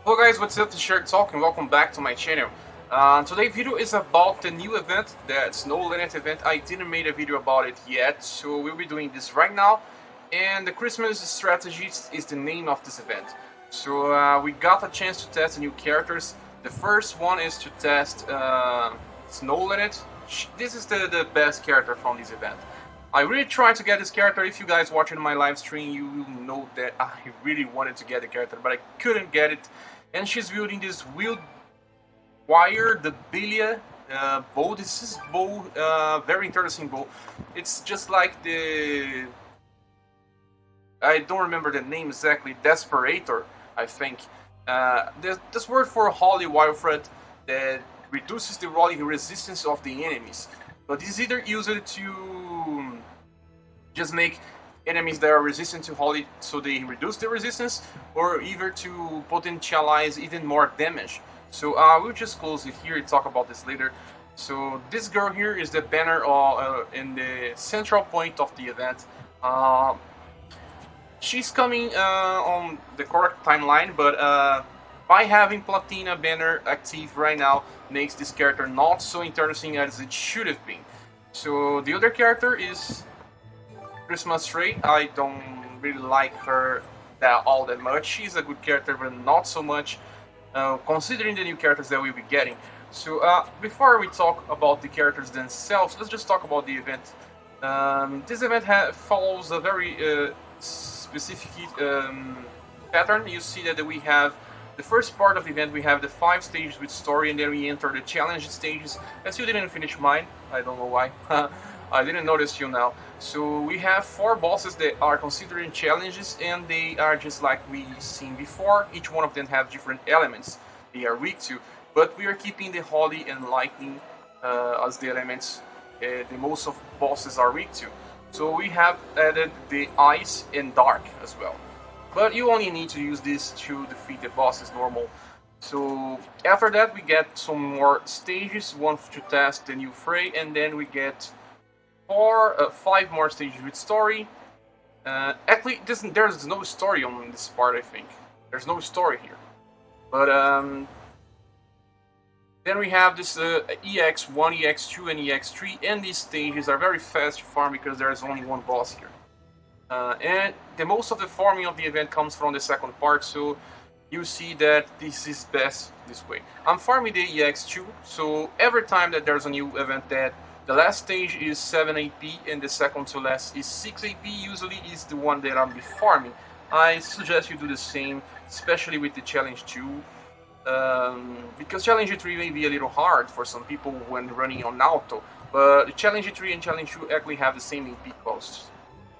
Hello guys, what's up? This is Talk and welcome back to my channel. Today's video is about the new event, that's no Lenneth event. I didn't make a video about it yet, so we'll be doing this right now. And the Christmas Strategist is the name of this event. So we got a chance to test new characters. The first one is to test Snow Lenneth. This is the best character from this event. I really tried to get this character. If you guys watching my live stream, you will know that I really wanted to get the character, but I couldn't get it. And she's wielding this wheeled wire, the Belia bow. This is bow, very interesting bow. It's just like the... I don't remember the name exactly, Desperator, I think. This word for Holy Wire Thread that reduces the rolling resistance of the enemies. But this is either used to just make enemies that are resistant to Holy so they reduce the resistance, or either to potentialize even more damage. So we'll just close it here and talk about this later. So this girl here is the banner in the central point of the event. She's coming on the correct timeline, but by having Platina banner active right now makes this character not so interesting as it should have been. So the other character is Christmas Ray. I don't really like her all that much. She's a good character, but not so much considering the new characters that we'll be getting. So before we talk about the characters themselves, let's just talk about the event. This event follows a very specific pattern. You see that we have the first part of the event, we have the 5 stages with story, and then we enter the challenge stages. I still didn't finish mine, I don't know why. I didn't notice till now. So we have 4 bosses that are considered challenges, and they are just like we seen before. Each one of them have different elements they are weak to, but we are keeping the Holy and Lightning as the elements the most of bosses are weak to. So we have added the Ice and Dark as well. But you only need to use this to defeat the bosses normal. So after that we get some more stages, one to test the new fray, and then we get 5 more stages with story. Actually, there's no story on this part, I think. There's no story here. But then we have this EX1, EX2, and EX3, and these stages are very fast to farm because there's only one boss here. And the most of the farming of the event comes from the second part, so you see that this is best this way. I'm farming the EX2, so every time that there's a new event that the last stage is 7 AP and the second to last is 6 AP, usually is the one that I'll be farming. I suggest you do the same, especially with the Challenge 2, because Challenge 3 may be a little hard for some people when running on auto, but the Challenge 3 and Challenge 2 actually have the same AP costs.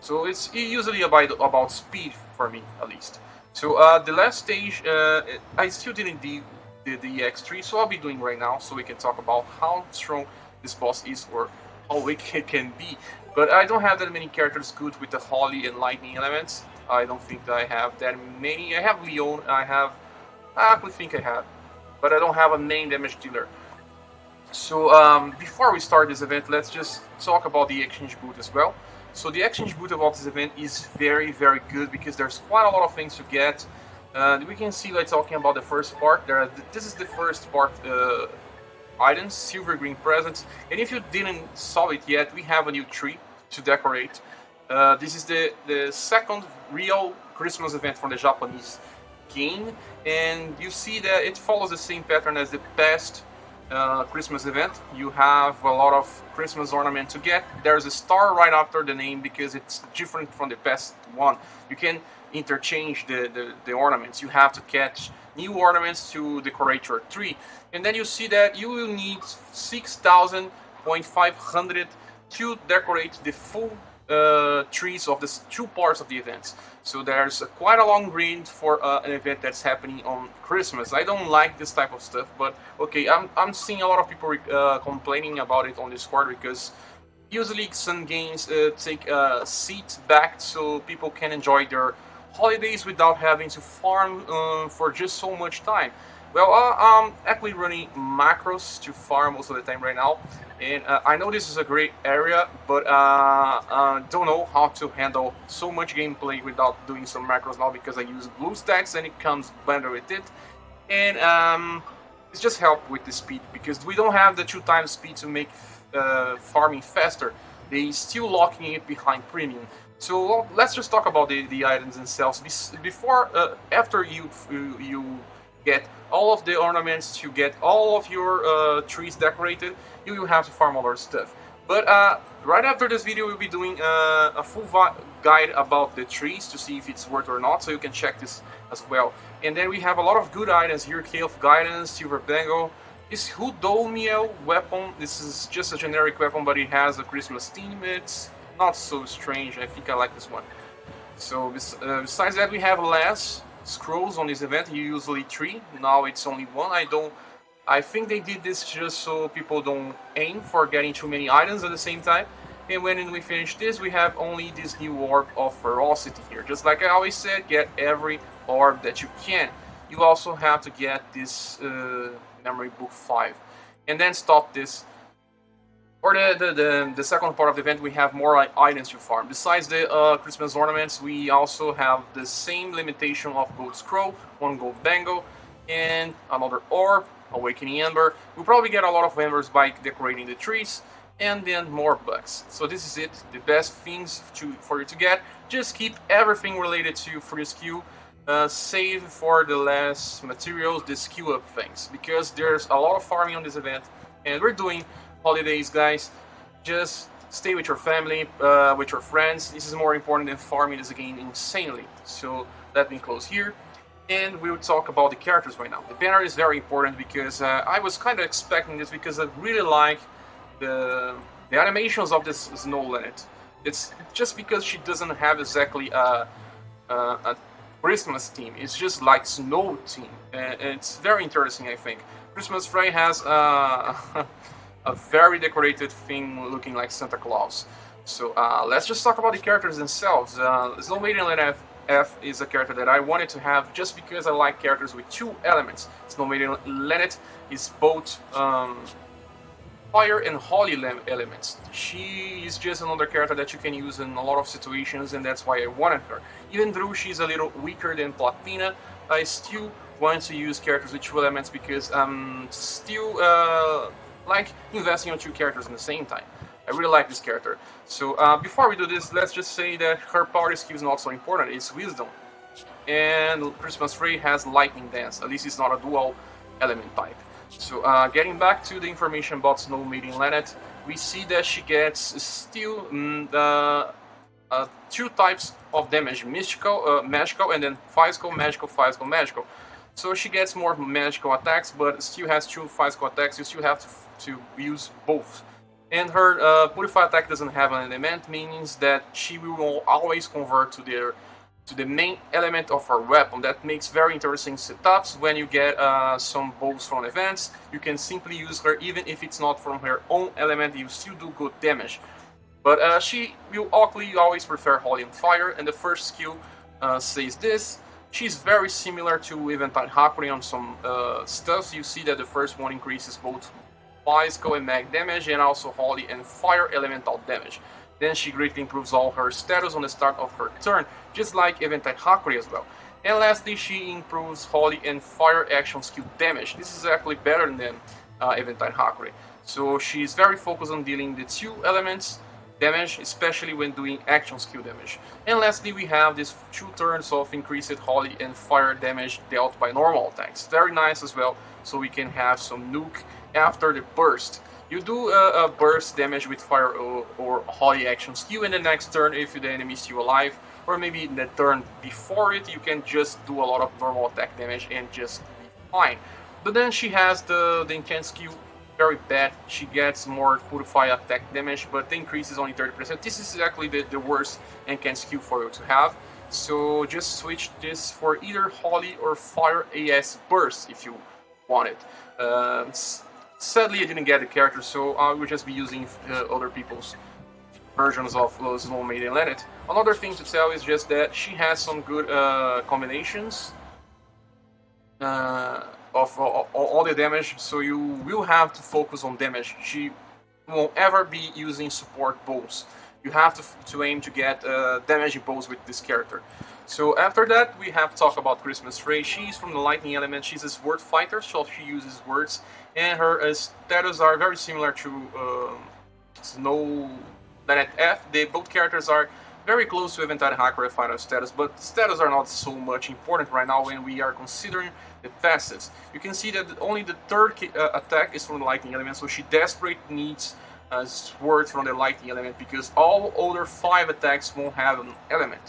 So it's usually about speed for me, at least. So the last stage, I still didn't do the EX3, so I'll be doing right now, so we can talk about how strong this boss is or how weak it can be. But I don't have that many characters good with the Holy and Lightning elements. I don't think that I have that many. I have Leon, I actually think I have, but I don't have a main damage dealer. So before we start this event, let's just talk about the exchange boot as well. So the exchange boot about this event is very, very good because there's quite a lot of things to get. We can see, like, talking about the first part, this is the first part items, silver green presents, and if you didn't saw it yet, we have a new tree to decorate. This is the second real Christmas event from the Japanese game, and you see that it follows the same pattern as the past Christmas event. You have a lot of Christmas ornament to get. There's a star right after the name because it's different from the past one. You can interchange the ornaments. You have to catch new ornaments to decorate your tree, and then you see that you will need 6,500 to decorate the full trees of the 2 parts of the events. So there's quite a long grind for an event that's happening on Christmas. I don't like this type of stuff, but okay, I'm seeing a lot of people complaining about it on Discord because usually some games take a seat back so people can enjoy their holidays without having to farm for just so much time. Well, I'm actually running macros to farm most of the time right now, and I know this is a great area, but don't know how to handle so much gameplay without doing some macros now because I use BlueStacks and it comes blended with it. and it's just help with the speed because we don't have the 2x speed to make farming faster. They still locking it behind premium. So let's just talk about the items themselves. Before, after you get all of the ornaments, to get all of your trees decorated, you will have to farm all our stuff. But right after this video, we'll be doing a full guide about the trees to see if it's worth or not, so you can check this as well. And then we have a lot of good items here: Key of Guidance, Silver Bangle. This Hudomiel weapon, this is just a generic weapon, but it has a Christmas theme. It's not so strange. I think I like this one. So besides that, we have less scrolls on this event. Usually 3. Now it's only 1. I think they did this just so people don't aim for getting too many items at the same time. And when we finish this, we have only this new orb of ferocity here. Just like I always said, get every orb that you can. You also have to get this memory book 5, and then stop this. For the second part of the event, we have more items to farm. Besides the Christmas ornaments, we also have the same limitation of gold scroll, 1 gold bangle, and another orb, awakening ember. We'll probably get a lot of embers by decorating the trees, and then more bugs. So this is it, the best things for you to get. Just keep everything related to free skill. Save for the last materials, the skill up things, because there's a lot of farming on this event, and we're doing holidays, guys. Just stay with your family, with your friends. This is more important than farming this game insanely. So let me close here, and we'll talk about the characters right now. The banner is very important because I was kind of expecting this because I really like the animations of this Snow Lenneth. It's just because she doesn't have exactly a Christmas theme. It's just like snow theme, and it's very interesting. I think Christmas Frey has a very decorated thing looking like Santa Claus. So let's just talk about the characters themselves. Snow Maiden Lenneth F is a character that I wanted to have just because I like characters with 2 elements. Snow Maiden Lenneth is both fire and holy elements. She is just another character that you can use in a lot of situations, and that's why I wanted her. Even though she's a little weaker than Platina, I still want to use characters with 2 elements because I'm still like investing on 2 characters at the same time. I really like this character. So before we do this, let's just say that her party skill is not so important. It's Wisdom. And Christmas Frey has Lightning Dance. At least it's not a dual element type. So getting back to the information about Snow Maiden Lenneth, we see that she gets still 2 types of damage: mystical, magical, and then physical, magical, physical, magical. So she gets more magical attacks, but still has 2 physical attacks. You still have to use both. And her purify attack doesn't have an element, means that she will always convert to the main element of her weapon. That makes very interesting setups. When you get some bows from events, you can simply use her even if it's not from her own element. You still do good damage. But she will always prefer Holy and Fire, and the first skill says this. She's very similar to Eventide Hakuri on some stuff. You see that the first one increases both physical and mag damage, and also Holy and Fire elemental damage. Then she greatly improves all her status on the start of her turn, just like Eventide Hakuri as well. And lastly, she improves Holy and Fire action skill damage. This is actually better than Eventide Hakuri. So she's very focused on dealing the 2 elements damage, especially when doing action skill damage. And lastly, we have these 2 turns of increased Holy and Fire damage dealt by normal attacks. Very nice as well, so we can have some nuke after the burst. You do a burst damage with Fire or Holy action skill, and the next turn, if the enemy is still alive, or maybe in the turn before it, you can just do a lot of normal attack damage and just be fine. But then she has the intense skill, very bad. She gets more purify attack damage, but the increase is only 30%. This is exactly the worst intense skill for you to have. So just switch this for either Holy or Fire AS burst if you want it. Sadly, I didn't get the character, so I will just be using other people's versions of Snow Maiden Lenneth. Another thing to tell is just that she has some good combinations of all the damage, so you will have to focus on damage. She won't ever be using support bows. You have to aim to get damage bows with this character. So after that, we have to talk about Christmas Ray. She's from the lightning element. She's a sword fighter, so she uses words, and her status are very similar to Snow Lenneth F. Both characters are very close to Eventide Hacker final status, but status are not so much important right now when we are considering the passives. You can see that only the third attack is from the lightning element, so she desperately needs a sword from the lightning element because all other 5 attacks won't have an element.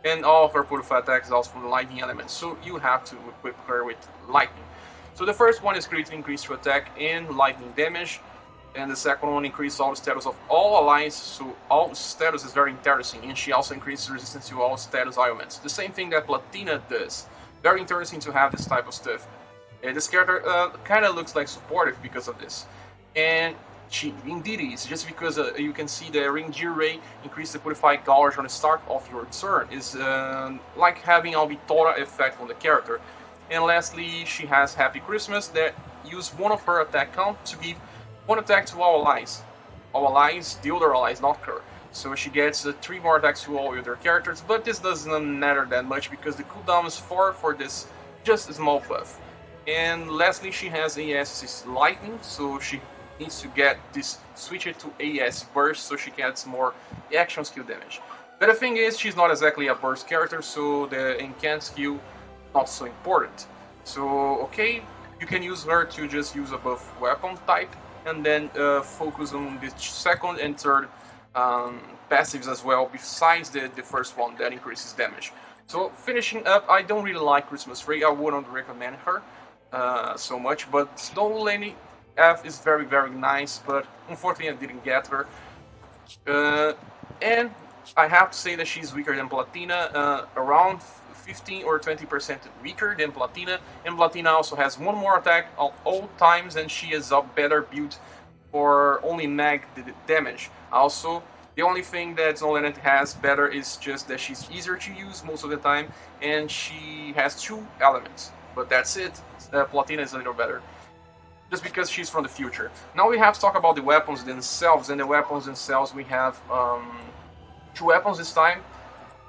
And all of her purify attacks are also from the lightning element, so you have to equip her with lightning. So the first one is greatly increased to attack and lightning damage, and the second one increases all the status of all allies, so all status is very interesting, and she also increases resistance to all status ailments. The same thing that Platina does. Very interesting to have this type of stuff. This character kind of looks like supportive because of this. And she indeed is, just because you can see the Ring-Gear Ray increase the Purified Gouge on the start of your turn. Is like having Albitora effect on the character. And lastly, she has Happy Christmas that use one of her attack count to give one attack to all allies. All allies, the other allies, not her. So she gets 3 more attacks to all other characters, but this doesn't matter that much because the cooldown is 4 for this just a small buff. And lastly, she has AS Lightning, so she needs to get this, switch it to AS Burst so she gets more action skill damage. But the thing is, she's not exactly a burst character, so the incant skill not so important. So okay, you can use her to just use a buff weapon type, and then focus on the second and third passives as well, besides the first one that increases damage. So finishing up, I don't really like Christmas Ray, I wouldn't recommend her so much, but Snow Lenneth F is very nice, but unfortunately I didn't get her. And I have to say that she's weaker than Platina, around 15 or 20% weaker than Platina, and Platina also has 1 more attack at all times, and she is a better build for only mag damage. Also, the only thing that Snow Lenneth has better is just that she's easier to use most of the time, and she has 2 elements. But that's it. Platina is a little better, just because she's from the future. Now we have to talk about the weapons themselves, and the weapons themselves we have 2 weapons this time,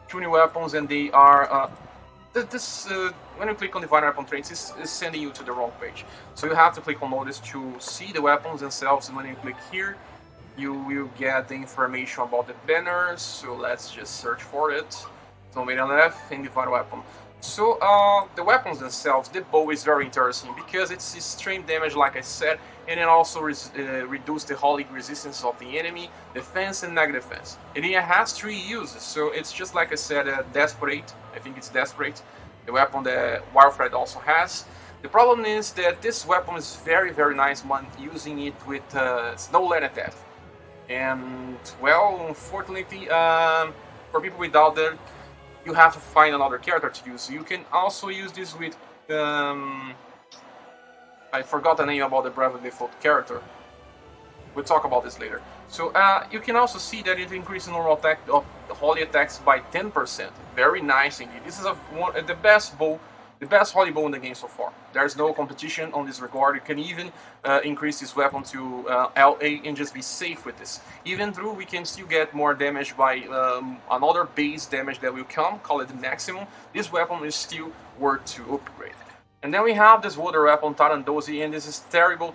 2 new weapons, and they are when you click on Divine Weapon Traits, it's sending you to the wrong page. So you have to click on Notice to see the weapons themselves, and when you click here, you will get the information about the banners. So let's just search for it. So made on left and Divine Weapon. So the weapons themselves, the bow is very interesting because it's extreme damage, like I said, and it also reduces the holy resistance of the enemy, defense and neg defense. And it has 3 uses, so it's just like I said, Desperate. I think it's Desperate, the weapon that Warfred also has. The problem is that this weapon is very nice when using it with Snow Lenneth F. And well, unfortunately, for people without that, you have to find another character to use. You can also use this with I forgot the name about the Brave Default character. We'll talk about this later. So you can also see that it increases normal attack of the holy attacks by 10%. Very nice indeed. This is the best bow, the best holy bow in the game so far. There's no competition on this regard. You can even increase this weapon to LA and just be safe with this. Even though we can still get more damage by another base damage that will come, call it the maximum, this weapon is still worth to upgrade. And then we have this water weapon, Tarandozi, and this is terrible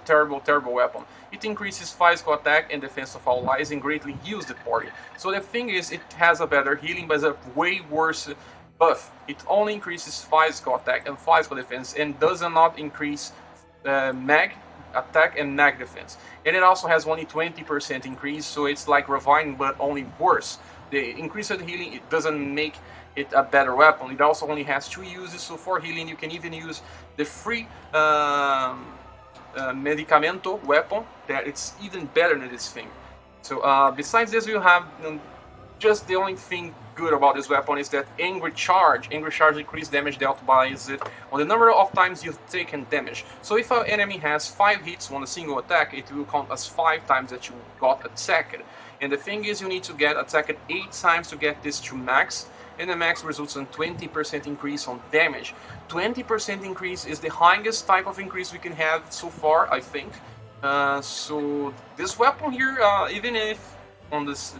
weapon. It increases physical attack and defense of all allies and greatly heals the party. So the thing is, it has a better healing, but it's a way worse buff. It only increases physical attack and physical defense, and does not increase mag attack and mag defense. And it also has only 20% increase, so it's like Reviving, but only worse. The increased healing, it doesn't make it a better weapon. It also only has 2 uses, so for healing you can even use the free Medicamento weapon, that it's even better than this thing. So besides this, you have just the only thing good about this weapon is that Angry Charge increases damage dealt by it on the number of times you've taken damage. So if an enemy has 5 hits on a single attack, it will count as 5 times that you got attacked. And the thing is, you need to get attacked 8 times to get this to max, and the max results in 20% increase on damage. 20% increase is the highest type of increase we can have so far, I think. So this weapon here, even if on this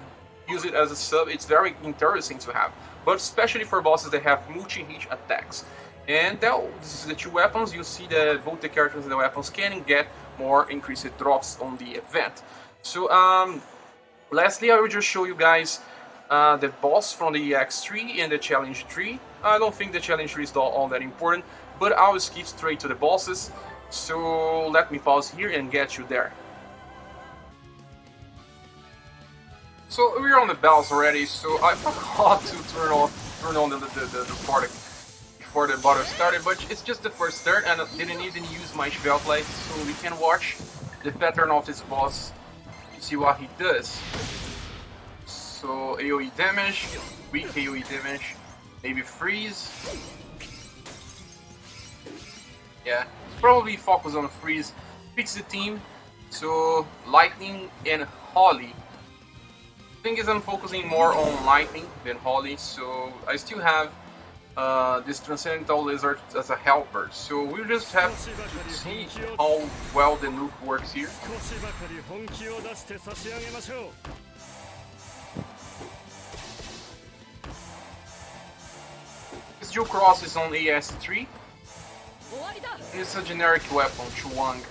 use it as a sub, it's very interesting to have. but especially for bosses that have multi-hit attacks. And this is the two weapons. You see that both the characters and the weapons can get more increased drops on the event. So lastly, I will just show you guys the boss from the EX tree and the challenge tree. I don't think the challenge tree is all that important, but I will skip straight to the bosses. So let me pause here and get you there. So we're on the bells already, so I forgot to turn on the party before the battle started, but it's just the first turn and I didn't even use my spell light, so we can watch the pattern of this boss to see what he does. So AoE damage, weak AoE damage, maybe freeze. Yeah, probably focus on freeze, fix the team. So lightning and Holly. The thing is, I'm focusing more on lightning than Holly, so I still have this Transcendental Lizard as a helper. So we'll just have to see how well the nuke works here. This Dual Cross is on AS3. It's a generic weapon, Chuang.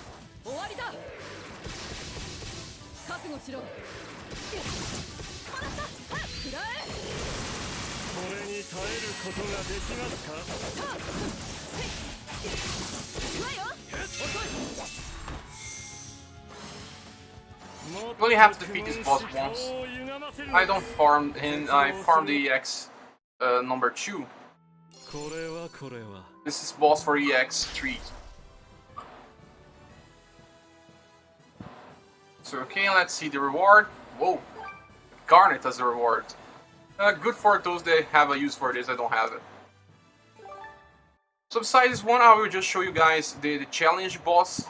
You only have to defeat this boss once. I don't farm him, I farm the EX number 2. This is boss for EX3. So okay, let's see the reward. Whoa, Garnet as a reward. Good for those that have a use for this, I don't have it. So besides this one, I will just show you guys the challenge boss.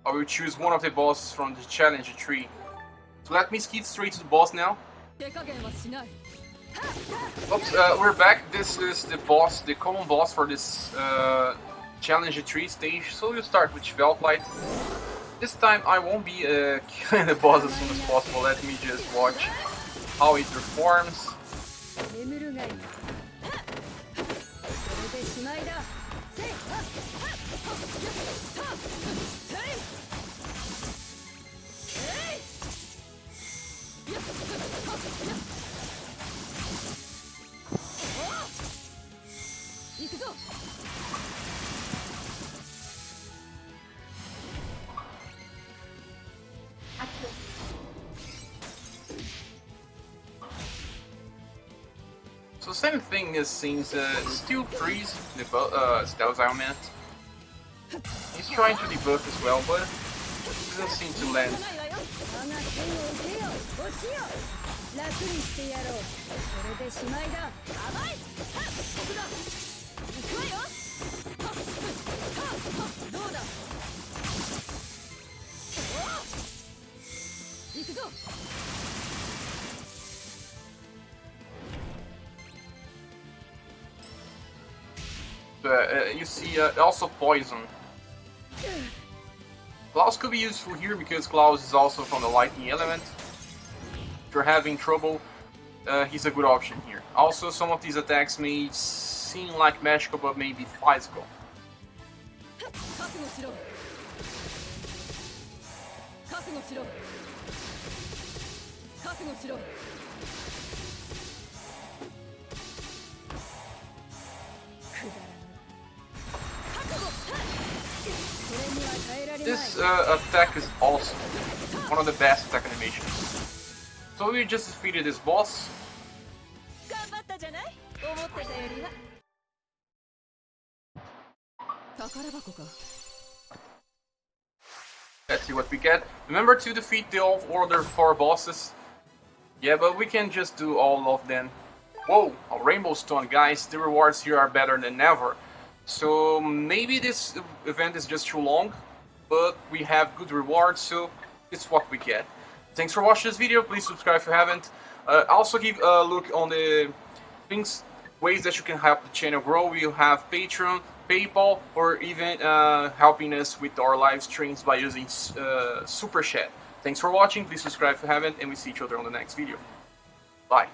I will choose one of the bosses from the challenge tree. So let me skip straight to the boss now. Oops, we're back. This is the boss, the common boss for this challenge tree stage. So we'll start with Valkyrie. This time I won't be killing the boss as soon as possible. Let me just watch how it performs. So same thing as seems still freeze the stealth element. He's trying to debuff as well, but it doesn't seem to land. You see also poison. Klaus could be useful here because Klaus is also from the lightning element. If you're having trouble, he's a good option here. Also, some of these attacks may seem like magical but may be physical. This attack is awesome. One of the best attack animations. So we just defeated this boss. Let's see what we get. Remember to defeat the order 4 bosses. Yeah, but we can just do all of them. Whoa, a Rainbow Stone, guys. The rewards here are better than ever. So maybe this event is just too long, but we have good rewards, so it's what we get. Thanks for watching this video. Please subscribe if you haven't. Also give a look on the ways that you can help the channel grow. We have Patreon, PayPal, or even helping us with our live streams by using Super Chat. Thanks for watching. Please subscribe if you haven't, and we see each other on the next video. Bye.